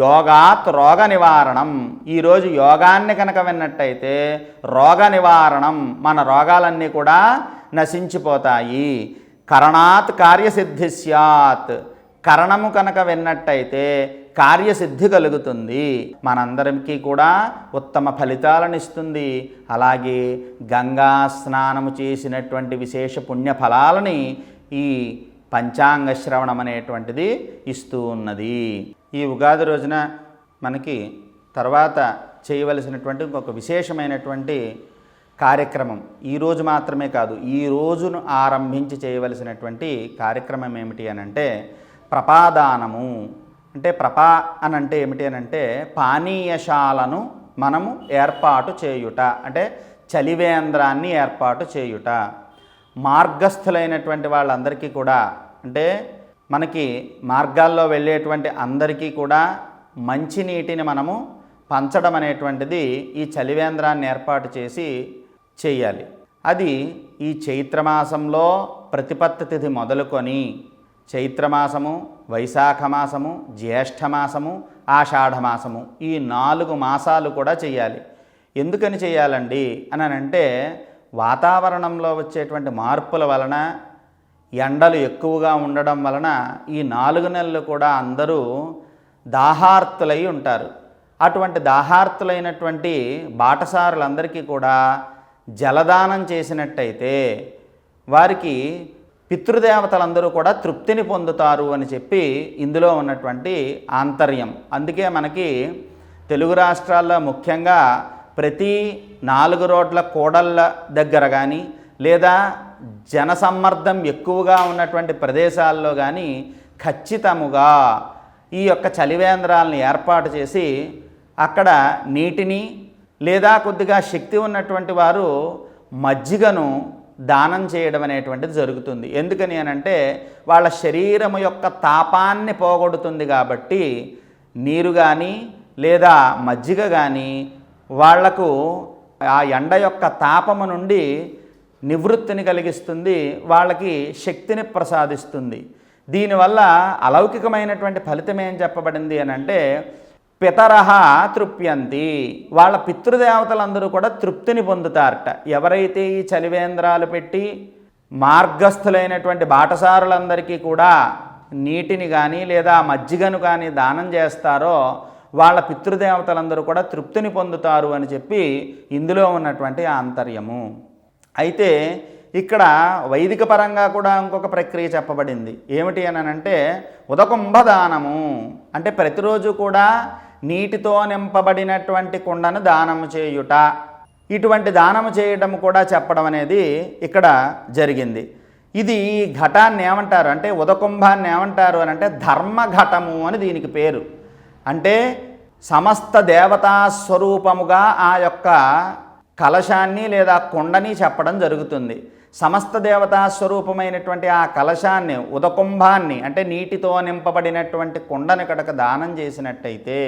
యోగాత్ రోగ నివారణం. ఈరోజు యోగాన్ని కనుక విన్నట్టయితే రోగ నివారణం, మన రోగాలన్నీ కూడా నశించిపోతాయి. కరణాత్ కార్యసిద్ధి స్యాత్. కరణము కనుక విన్నట్టయితే కార్యసిద్ధి కలుగుతుంది, మనందరికీ కూడా ఉత్తమ ఫలితాలను ఇస్తుంది. అలాగే గంగా స్నానము చేసినటువంటి విశేష పుణ్యఫలాలని ఈ పంచాంగ శ్రవణం అనేటువంటిది ఇస్తూ ఉన్నది. ఈ ఉగాది రోజున మనకి తర్వాత చేయవలసినటువంటి ఇంకొక విశేషమైనటువంటి కార్యక్రమం, ఈరోజు మాత్రమే కాదు, ఈ రోజును ఆరంభించి చేయవలసినటువంటి కార్యక్రమం ఏమిటి అనంటే ప్రపాదానము. అంటే అనంటే ఏమిటి అనంటే పానీయశాలను మనము ఏర్పాటు చేయుట, అంటే చలివేంద్రాన్ని ఏర్పాటు చేయుట. మార్గస్థులైనటువంటి వాళ్ళందరికీ కూడా, అంటే మనకి మార్గాల్లో వెళ్ళేటువంటి అందరికీ కూడా మంచినీటిని మనము పంచడం అనేటువంటిది ఈ చలివేంద్రాన్ని ఏర్పాటు చేసి చేయాలి. అది ఈ చైత్రమాసంలో ప్రతిపత్తి తిథి మొదలుకొని చైత్రమాసము, వైశాఖమాసము, జ్యేష్ఠమాసము, ఆషాఢమాసము, ఈ 4 మాసాలు కూడా చేయాలి. ఎందుకని చేయాలండి అని అంటే వాతావరణంలో వచ్చేటువంటి మార్పుల వలన, ఎండలు ఎక్కువగా ఉండడం వలన ఈ 4 నెలలు కూడా అందరూ దాహార్తులై ఉంటారు. అటువంటి దాహార్తులైనటువంటి బాటసారులందరికీ కూడా జలదానం చేసినట్టయితే వారికి పితృదేవతలందరూ కూడా తృప్తిని పొందుతారు అని చెప్పి ఇందులో ఉన్నటువంటి ఆంతర్యం. అందుకే మనకి తెలుగు రాష్ట్రాల్లో ముఖ్యంగా ప్రతి 4 రోడ్ల కూడళ్ళ దగ్గర కానీ లేదా జనసమ్మర్దం ఎక్కువగా ఉన్నటువంటి ప్రదేశాల్లో కానీ ఖచ్చితముగా ఈ యొక్క చలివేంద్రాలను ఏర్పాటు చేసి అక్కడ నీటిని లేదా కొద్దిగా శక్తి ఉన్నటువంటి వారు మజ్జిగను దానం చేయడం అనేటువంటిది జరుగుతుంది. ఎందుకని అనంటే వాళ్ళ శరీరము యొక్క తాపాన్ని పోగొడుతుంది కాబట్టి నీరు కానీ లేదా మజ్జిగ కానీ వాళ్లకు ఆ ఎండ యొక్క తాపము నుండి నివృత్తిని కలిగిస్తుంది, వాళ్ళకి శక్తిని ప్రసాదిస్తుంది. దీనివల్ల అలౌకికమైనటువంటి ఫలితం ఏం చెప్పబడింది అని అంటే పితరహ తృప్యంతి, వాళ్ళ పితృదేవతలందరూ కూడా తృప్తిని పొందుతారట. ఎవరైతే ఈ చలివేంద్రాలు పెట్టి మార్గస్థులైనటువంటి బాటసారులందరికీ కూడా నీటిని కానీ లేదా మజ్జిగను కానీ దానం చేస్తారో వాళ్ళ పితృదేవతలందరూ కూడా తృప్తిని పొందుతారు అని చెప్పి ఇందులో ఉన్నటువంటి ఆంతర్యము. అయితే ఇక్కడ వైదిక పరంగా కూడా ఇంకొక ప్రక్రియ చెప్పబడింది. ఏమిటి అని అంటే ఉదకుంభదానము, అంటే ప్రతిరోజు కూడా నీటితో నింపబడినటువంటి కుండను దానము చేయుట. ఇటువంటి దానము చేయడం కూడా చెప్పడం అనేది ఇక్కడ జరిగింది. ఇది ఘటాన్ని ఏమంటారు అంటే ఉదకుంభాన్ని ఏమంటారు అని అంటే ధర్మఘటము అని దీనికి పేరు. అంటే సమస్త దేవతా స్వరూపముగా ఆ యొక్క కలశాన్ని లేదా కుండని చెప్పడం జరుగుతుంది. సమస్త దేవతా స్వరూపమైనటువంటి ఆ కలశాన్ని ఉదకుంభాన్ని అంటే నీటితో నింపబడినటువంటి కుండని కనుక దానం చేసినట్టయితే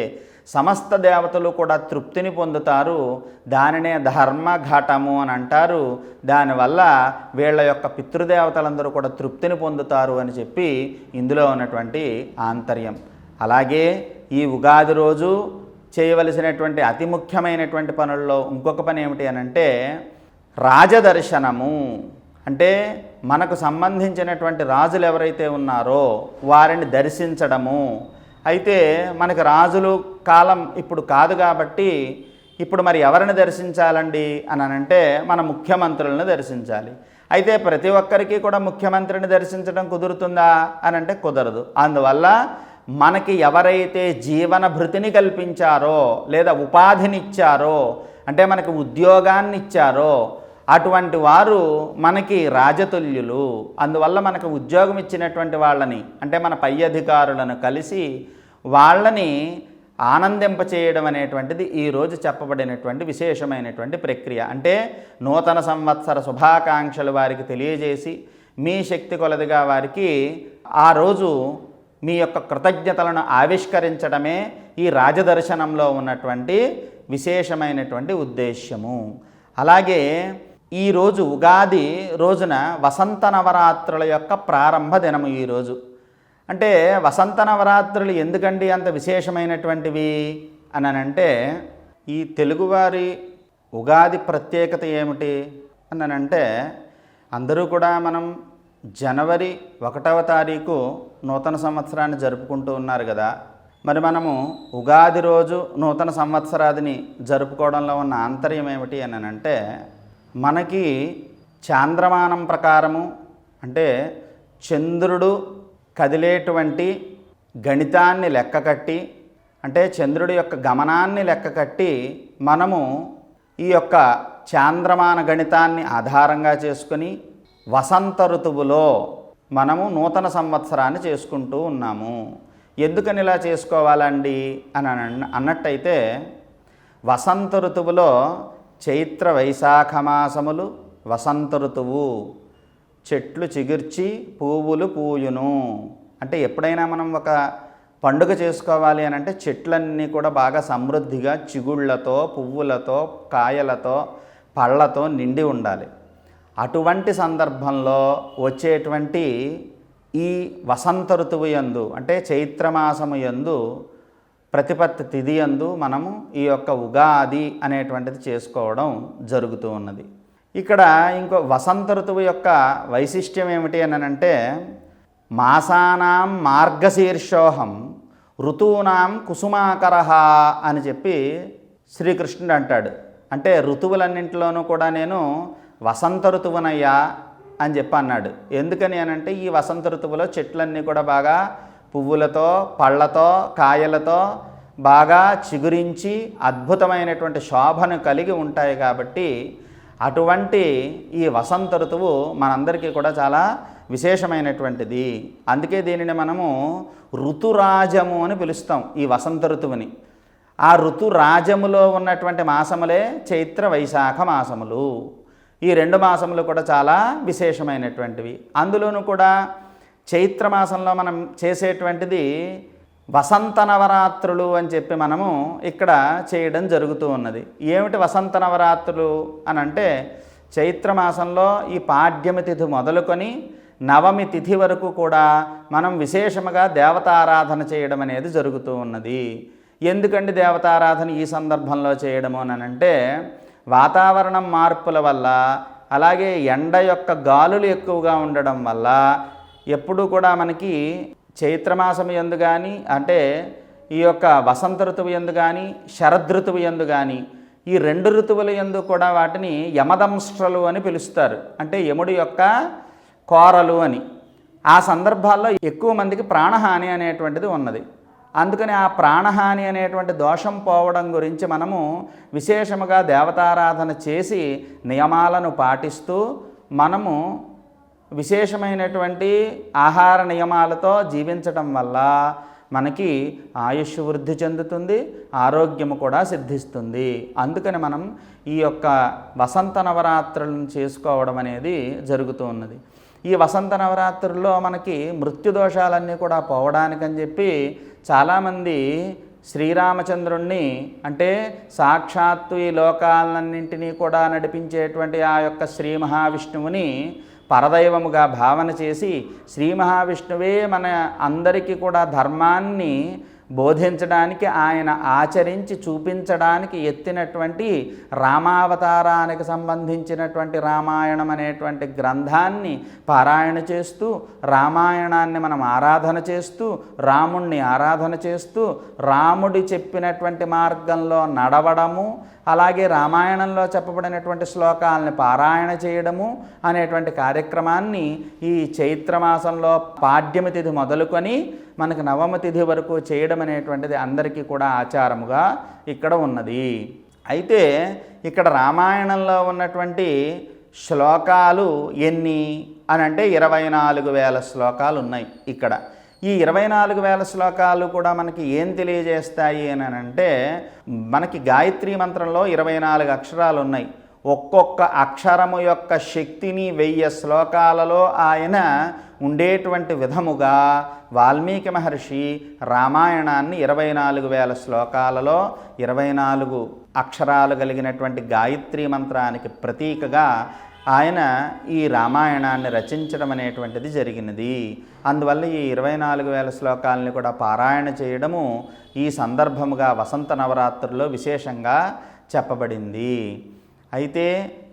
సమస్త దేవతలు కూడా తృప్తిని పొందుతారు. దానినే ధర్మఘటము అని అంటారు. దానివల్ల వీళ్ళ యొక్క పితృదేవతలందరూ కూడా తృప్తిని పొందుతారు అని చెప్పి ఇందులో ఉన్నటువంటి ఆంతర్యం. అలాగే ఈ ఉగాది రోజు చేయవలసినటువంటి అతి ముఖ్యమైనటువంటి పనుల్లో ఇంకొక పని ఏమిటి అని అంటే రాజదర్శనము. అంటే మనకు సంబంధించినటువంటి రాజులు ఎవరైతే ఉన్నారో వారిని దర్శించడము. అయితే మనకు రాజులు కాలం ఇప్పుడు కాదు కాబట్టి ఇప్పుడు మరి ఎవరిని దర్శించాలండి అని అంటే మన ముఖ్యమంత్రులను దర్శించాలి. అయితే ప్రతి ఒక్కరికి కూడా ముఖ్యమంత్రిని దర్శించడం కుదురుతుందా అని అంటే కుదరదు. అందువల్ల మనకి ఎవరైతే జీవన భృతిని కల్పించారో లేదా ఉపాధినిచ్చారో అంటే మనకి ఉద్యోగాన్ని ఇచ్చారో అటువంటి వారు మనకి రాజతుల్యులు. అందువల్ల మనకు ఉద్యోగం ఇచ్చినటువంటి వాళ్ళని అంటే మన పై అధికారులను కలిసి వాళ్ళని ఆనందింపచేయడం అనేటువంటిది ఈరోజు చెప్పబడినటువంటి విశేషమైనటువంటి ప్రక్రియ. అంటే నూతన సంవత్సర శుభాకాంక్షలు వారికి తెలియజేసి మీ శక్తి కొలదిగా వారికి ఆ రోజు మీ యొక్క కృతజ్ఞతలను ఆవిష్కరించడమే ఈ రాజదర్శనంలో ఉన్నటువంటి విశేషమైనటువంటి ఉద్దేశ్యము. అలాగే ఈరోజు ఉగాది రోజున వసంత నవరాత్రుల యొక్క ప్రారంభ దినము ఈరోజు. అంటే వసంత నవరాత్రులు ఎందుకండి అంత విశేషమైనటువంటివి అని అంటే ఈ తెలుగువారి ఉగాది ప్రత్యేకత ఏమిటి అని అంటే అందరూ కూడా మనం జనవరి 1వ తారీఖు నూతన సంవత్సరాన్ని జరుపుకుంటూ ఉన్నారు కదా. మరి మనము ఉగాది రోజు నూతన సంవత్సరాదిని జరుపుకోవడంలో ఉన్న ఆంతర్యం ఏమిటి అని అంటే మనకి చాంద్రమానం ప్రకారము అంటే చంద్రుడు కదిలేటువంటి గణితాన్ని లెక్కకట్టి అంటే చంద్రుడి యొక్క గమనాన్ని లెక్కకట్టి మనము ఈ యొక్క చాంద్రమాన గణితాన్ని ఆధారంగా చేసుకొని వసంత ఋతువులో మనము నూతన సంవత్సరాన్ని చేసుకుంటూ ఉన్నాము. ఎందుకని ఇలా చేసుకోవాలండి అని అన్నట్టయితే వసంత ఋతువులో చైత్ర వైశాఖ మాసములు వసంత ఋతువు, చెట్లు చిగుర్చి పువ్వులు పూయును. అంటే ఎప్పుడైనా మనం ఒక పండుగ చేసుకోవాలి అని అంటే చెట్లన్నీ కూడా బాగా సమృద్ధిగా చిగుళ్లతో పువ్వులతో కాయలతో పళ్ళతో నిండి ఉండాలి. అటువంటి సందర్భంలో వచ్చేటువంటి ఈ వసంత ఋతువు యందు అంటే చైత్రమాసము యందు ప్రతిపత్తి తిథి యందు మనము ఈ యొక్క ఉగాది అనేటువంటిది చేసుకోవడం జరుగుతూ ఉన్నది. ఇక్కడ ఇంకో వసంత ఋతువు యొక్క వైశిష్ట్యం ఏమిటి అని అంటే మాసానాం మార్గశీర్షోహం ఋతూనాం కుసుమాకరః అని చెప్పి శ్రీకృష్ణుడు అంటాడు. అంటే ఋతువులన్నింటిలోనూ కూడా నేను వసంత ఋతువునయ్యా అని చెప్పి అన్నాడు. ఎందుకని అనంటే ఈ వసంత ఋతువులో చెట్లన్నీ కూడా బాగా పువ్వులతో, పళ్ళతో, కాయలతో బాగా చిగురించి అద్భుతమైనటువంటి శోభను కలిగి ఉంటాయి. కాబట్టి అటువంటి ఈ వసంత ఋతువు మనందరికీ కూడా చాలా విశేషమైనటువంటిది. అందుకే దీనిని మనము ఋతురాజము అని పిలుస్తాం ఈ వసంత ఋతువుని. ఆ ఋతురాజములో ఉన్నటువంటి మాసములే చైత్ర వైశాఖ మాసములు. ఈ 2 మాసములు కూడా చాలా విశేషమైనటువంటివి. అందులోనూ కూడా చైత్రమాసంలో మనం చేసేటువంటిది వసంత నవరాత్రులు అని చెప్పి మనము ఇక్కడ చేయడం జరుగుతూ ఉన్నది. ఏమిటి వసంత నవరాత్రులు అని అంటే చైత్రమాసంలో ఈ పాడ్యమి తిథి మొదలుకొని నవమి తిథి వరకు కూడా మనం విశేషముగా దేవతారాధన చేయడం అనేది జరుగుతూ ఉన్నది. ఎందుకండి దేవతారాధన ఈ సందర్భంలో చేయడము అని అంటే వాతావరణం మార్పుల వల్ల, అలాగే ఎండ యొక్క గాలులు ఎక్కువగా ఉండడం వల్ల ఎప్పుడూ కూడా మనకి చైత్రమాసం యందు కానీ, అంటే ఈ యొక్క వసంత ఋతువు యందు కానీ, శరదృతువు యందు కానీ, ఈ 2 ఋతువుల యందు కూడా వాటిని యమదంశ్రలు అని పిలుస్తారు. అంటే యముడి యొక్క కోరలు అని. ఆ సందర్భాల్లో ఎక్కువ మందికి ప్రాణహాని అనేటువంటిది ఉన్నది. అందుకని ఆ ప్రాణహాని అనేటువంటి దోషం పోవడం గురించి మనము విశేషముగా దేవతారాధన చేసి నియమాలను పాటిస్తూ మనము విశేషమైనటువంటి ఆహార నియమాలతో జీవించటం వల్ల మనకి ఆయుష్ వృద్ధి చెందుతుంది, ఆరోగ్యము కూడా సిద్ధిస్తుంది. అందుకని మనం ఈ యొక్క వసంత నవరాత్రులను చేసుకోవడం అనేది జరుగుతూ ఉన్నది. ఈ వసంత నవరాత్రుల్లో మనకి మృత్యుదోషాలన్నీ కూడా పోవడానికని చెప్పి చాలామంది శ్రీరామచంద్రుణ్ణి, అంటే సాక్షాత్తు ఈ లోకాలన్నింటినీ కూడా నడిపించేటువంటి ఆ యొక్క శ్రీ మహావిష్ణువుని పరదైవముగా భావన చేసి శ్రీ మహావిష్ణువే మన అందరికీ కూడా ధర్మాన్ని బోధించడానికి, ఆయన ఆచరించి చూపించడానికి ఎత్తినటువంటి రామావతారానికి సంబంధించినటువంటి రామాయణం అనేటువంటి గ్రంథాన్ని పారాయణ చేస్తూ, రామాయణాన్ని మనం ఆరాధన చేస్తూ, రాముణ్ణి ఆరాధన చేస్తూ, రాముడి చెప్పినటువంటి మార్గంలో నడవడము, అలాగే రామాయణంలో చెప్పబడినటువంటి శ్లోకాలని పారాయణ చేయడము అనేటువంటి కార్యక్రమాన్ని ఈ చైత్రమాసంలో పాడ్యమి తిథి మొదలుకొని మనకు నవమ తిథి వరకు చేయడం అనేటువంటిది అందరికీ కూడా ఆచారముగా ఇక్కడ ఉన్నది. అయితే ఇక్కడ రామాయణంలో ఉన్నటువంటి శ్లోకాలు ఎన్ని అని అంటే 24,000 శ్లోకాలు ఉన్నాయి ఇక్కడ. ఈ 24,000 శ్లోకాలు కూడా మనకి ఏం తెలియజేస్తాయి అని అంటే, మనకి గాయత్రీ మంత్రంలో 24 అక్షరాలు ఉన్నాయి. ఒక్కొక్క అక్షరము యొక్క శక్తిని 1000 శ్లోకాలలో ఆయన ఉండేటువంటి విధముగా వాల్మీకి మహర్షి రామాయణాన్ని 24,000 శ్లోకాలలో 24 అక్షరాలు కలిగినటువంటి గాయత్రీ మంత్రానికి ప్రతీకగా ఆయన ఈ రామాయణాన్ని రచించడం అనేటువంటిది జరిగినది. అందువల్ల ఈ 24,000 శ్లోకాలని కూడా పారాయణ చేయడము ఈ సందర్భముగా వసంత నవరాత్రుల్లో విశేషంగా చెప్పబడింది. అయితే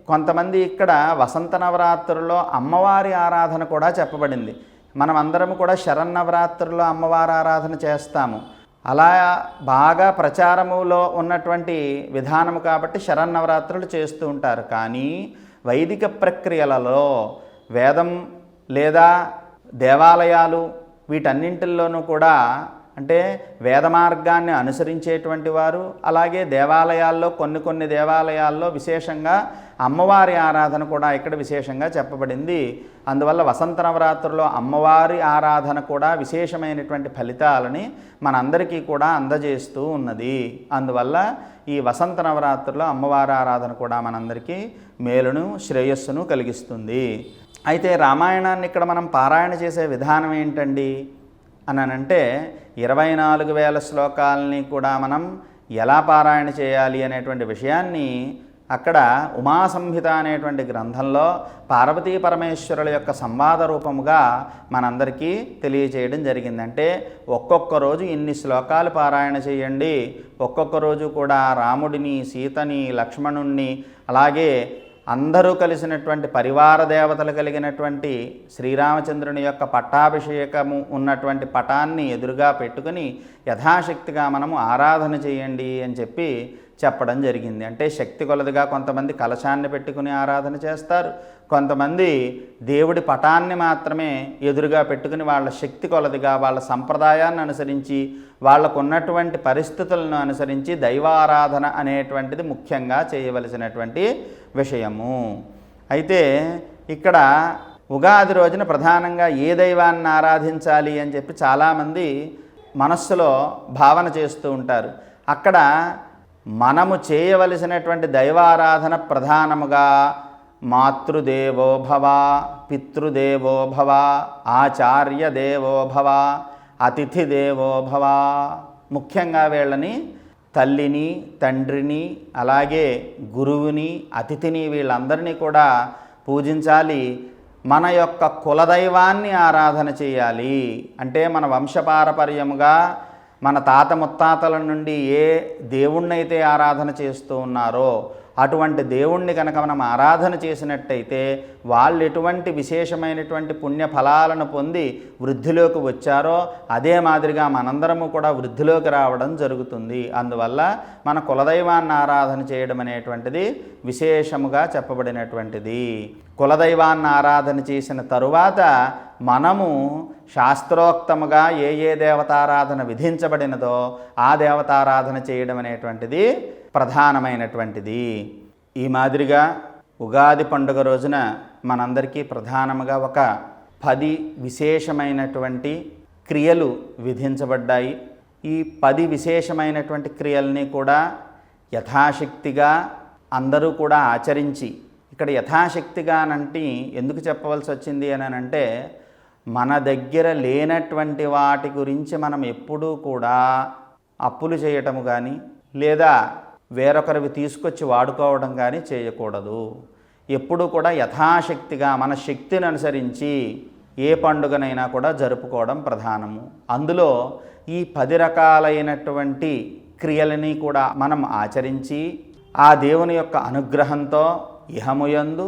కొంతమంది ఇక్కడ వసంత నవరాత్రుల్లో అమ్మవారి ఆరాధన కూడా చెప్పబడింది. మనం అందరం కూడా శరన్నవరాత్రుల్లో అమ్మవారి ఆరాధన చేస్తాము. అలా బాగా ప్రచారములో ఉన్నటువంటి విధానము కాబట్టి శరన్నవరాత్రులు చేస్తూ ఉంటారు. కానీ వైదిక ప్రక్రియలలో వేదం లేదా దేవాలయాలు వీటన్నింటిల్లోనూ కూడా, అంటే వేద మార్గాన్ని అనుసరించేటువంటి వారు, అలాగే దేవాలయాల్లో కొన్ని దేవాలయాల్లో విశేషంగా అమ్మవారి ఆరాధన కూడా ఇక్కడ విశేషంగా చెప్పబడింది. అందువల్ల వసంత నవరాత్రుల్లో అమ్మవారి ఆరాధన కూడా విశేషమైనటువంటి ఫలితాలని మనందరికీ కూడా అందజేస్తూ ఉన్నది. అందువల్ల ఈ వసంత నవరాత్రుల్లో అమ్మవారి ఆరాధన కూడా మనందరికీ మేలును శ్రేయస్సును కలిగిస్తుంది. అయితే రామాయణాన్ని ఇక్కడ మనం పారాయణ చేసే విధానం ఏంటండి అని అంటే 24,000 శ్లోకాలని కూడా మనం ఎలా పారాయణ చేయాలి అనేటువంటి విషయాన్ని అక్కడ ఉమాసంహిత అనేటువంటి గ్రంథంలో పార్వతీ పరమేశ్వరుల యొక్క సంవాద రూపముగా మనందరికీ తెలియచేయడం జరిగింది. అంటే ఒక్కొక్క రోజు ఇన్ని శ్లోకాలు పారాయణ చేయండి, ఒక్కొక్క రోజు కూడా రాముడిని, సీతని, లక్ష్మణుణ్ణి, అలాగే అందరూ కలిసినటువంటి పరివార దేవతలు కలిగినటువంటి శ్రీరామచంద్రుని యొక్క పట్టాభిషేకము ఉన్నటువంటి పటాన్ని ఎదురుగా పెట్టుకుని యథాశక్తిగా మనము ఆరాధన చేయండి అని చెప్పి చెప్పడం జరిగింది. అంటే శక్తి కొలదిగా కొంతమంది కలశాన్ని పెట్టుకుని ఆరాధన చేస్తారు, కొంతమంది దేవుడి పటాన్ని మాత్రమే ఎదురుగా పెట్టుకుని వాళ్ళ శక్తి కొలదిగా వాళ్ళ సంప్రదాయాన్ని అనుసరించి వాళ్ళకు ఉన్నటువంటి పరిస్థితులను అనుసరించి దైవారాధన అనేటువంటిది ముఖ్యంగా చేయవలసినటువంటి విషయము. అయితే ఇక్కడ ఉగాది రోజున ప్రధానంగా ఏ దైవాన్ని ఆరాధించాలి అని చెప్పి చాలామంది మనస్సులో భావన చేస్తూ ఉంటారు. అక్కడ మనము చేయవలసినటువంటి దైవారాధన ప్రధానముగా మాతృదేవో భవ, పితృదేవో భవ, ఆచార్య దేవో భవ, అతిథి దేవో భవ. ముఖ్యంగా వీళ్ళని తల్లిని, తండ్రిని, అలాగే గురువుని, అతిథిని వీళ్ళందరినీ కూడా పూజించాలి. మన యొక్క కులదైవాన్ని ఆరాధన చేయాలి. అంటే మన వంశపారపర్యముగా మన తాత ముత్తాతల నుండి ఏ దేవుణ్ణైతే ఆరాధన చేస్తూ ఉన్నారో అటువంటి దేవుణ్ణి కనుక మనం ఆరాధన చేసినట్టయితే వాళ్ళు ఎటువంటి విశేషమైనటువంటి పుణ్య ఫలాలను పొంది వృద్ధిలోకి వచ్చారో అదే మాదిరిగా మనందరము కూడా వృద్ధిలోకి రావడం జరుగుతుంది. అందువల్ల మన కులదైవాన్ని ఆరాధన చేయడం అనేటువంటిది విశేషముగా చెప్పబడినటువంటిది. కులదైవాన్ని ఆరాధన చేసిన తరువాత మనము శాస్త్రోక్తముగా ఏ ఏ దేవతారాధన విధించబడినదో ఆ దేవతారాధన చేయడం అనేటువంటిది ప్రధానమైనటువంటిది. ఈ మాదిరిగా ఉగాది పండుగ రోజున మనందరికీ ప్రధానముగా ఒక 10 విశేషమైనటువంటి క్రియలు విధించబడ్డాయి. ఈ 10 విశేషమైనటువంటి క్రియల్ని కూడా యథాశక్తిగా అందరూ కూడా ఆచరించి, ఇక్కడ యథాశక్తిగా అంటే ఎందుకు చెప్పవలసి వచ్చింది అని అంటే మన దగ్గర లేనటువంటి వాటి గురించి మనం ఎప్పుడూ కూడా అప్పులు చేయటము కానీ లేదా వేరొకరివి తీసుకొచ్చి వాడుకోవడం కానీ చేయకూడదు. ఎప్పుడూ కూడా యథాశక్తిగా మన శక్తిని అనుసరించి ఏ పండుగనైనా కూడా జరుపుకోవడం ప్రధానము. అందులో ఈ 10 రకాలైనటువంటి క్రియలని కూడా మనం ఆచరించి ఆ దేవుని యొక్క అనుగ్రహంతో ఇహముయందు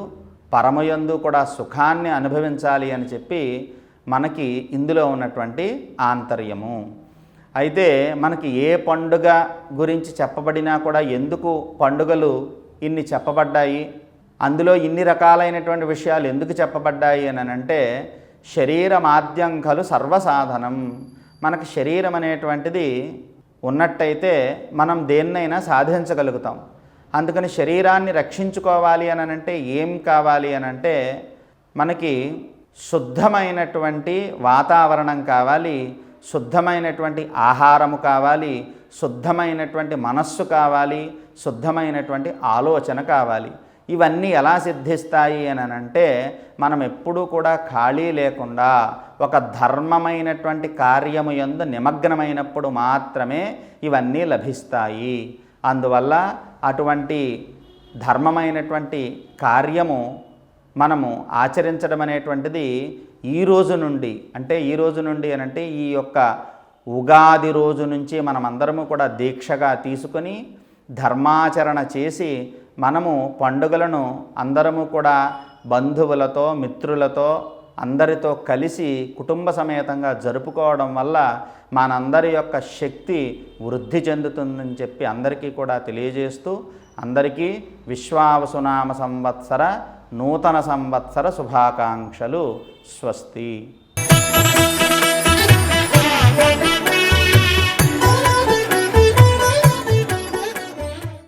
పరమయందు కూడా సుఖాన్ని అనుభవించాలి అని చెప్పి మనకి ఇందులో ఉన్నటువంటి ఆంతర్యము. అయితే మనకి ఏ పండుగ గురించి చెప్పబడినా కూడా ఎందుకు పండుగలు ఇన్ని చెప్పబడ్డాయి, అందులో ఇన్ని రకాలైనటువంటి విషయాలు ఎందుకు చెప్పబడ్డాయి అని అంటే శరీరమాద్యం ఖలు సర్వసాధనం. మనకు శరీరం అనేటువంటిది ఉన్నట్టయితే మనం దేన్నైనా సాధించగలుగుతాం. అందుకని శరీరాన్ని రక్షించుకోవాలి అని అంటే ఏం కావాలి అని అంటే మనకి శుద్ధమైనటువంటి వాతావరణం కావాలి, శుద్ధమైనటువంటి ఆహారము కావాలి, శుద్ధమైనటువంటి మనస్సు కావాలి, శుద్ధమైనటువంటి ఆలోచన కావాలి. ఇవన్నీ ఎలా సిద్ధిస్తాయి అని అంటే మనం ఎప్పుడూ కూడా ఖాళీ లేకుండా ఒక ధర్మమైనటువంటి కార్యము యందు నిమగ్నమైనప్పుడు మాత్రమే ఇవన్నీ లభిస్తాయి. అందువల్ల అటువంటి ధర్మమైనటువంటి కార్యము మనము ఆచరించడం అనేటువంటిది ఈ రోజు నుండి అని అంటే ఈ యొక్క ఉగాది రోజు నుంచి మనమందరము కూడా దీక్షగా తీసుకొని ధర్మాచరణ చేసి మనము పండుగలను అందరము కూడా బంధువులతో మిత్రులతో అందరితో కలిసి కుటుంబ సమేతంగా జరుపుకోవడం వల్ల మనందరి యొక్క శక్తి వృద్ధి చెందుతుందని చెప్పి అందరికీ కూడా తెలియజేస్తూ అందరికీ విశ్వావసునామ సంవత్సర నూతన సంవత్సర శుభాకాంక్షలు. స్వస్తి.